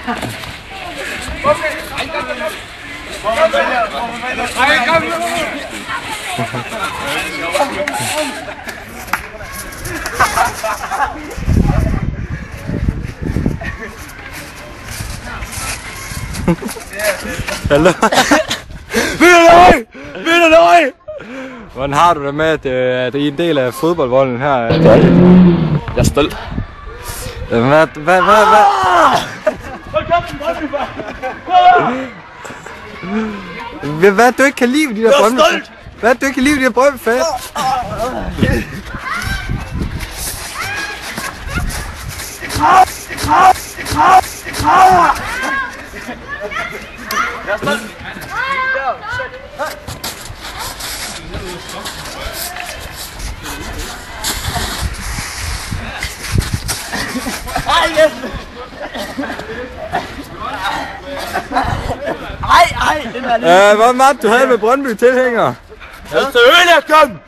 Hallo? Vil du løg? Hvordan har du det med, at I er en del af fodboldvolden her? Jeg er stolt. Hvad? Hvad du ikke kan lide ved de der Brøndby? Hvad du ikke kan lide ved de der Brøndby-fans? Jeg er stolt. Ej, den er lige. Hvad var det, du havde med Brøndby-tilhængere? Jeg er så ødelægt, kom!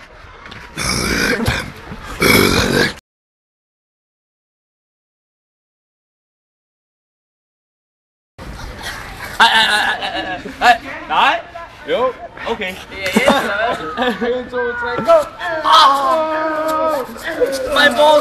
Ej. Nej. Jo. Okay. Det er 1, 2, 3, go! My ball!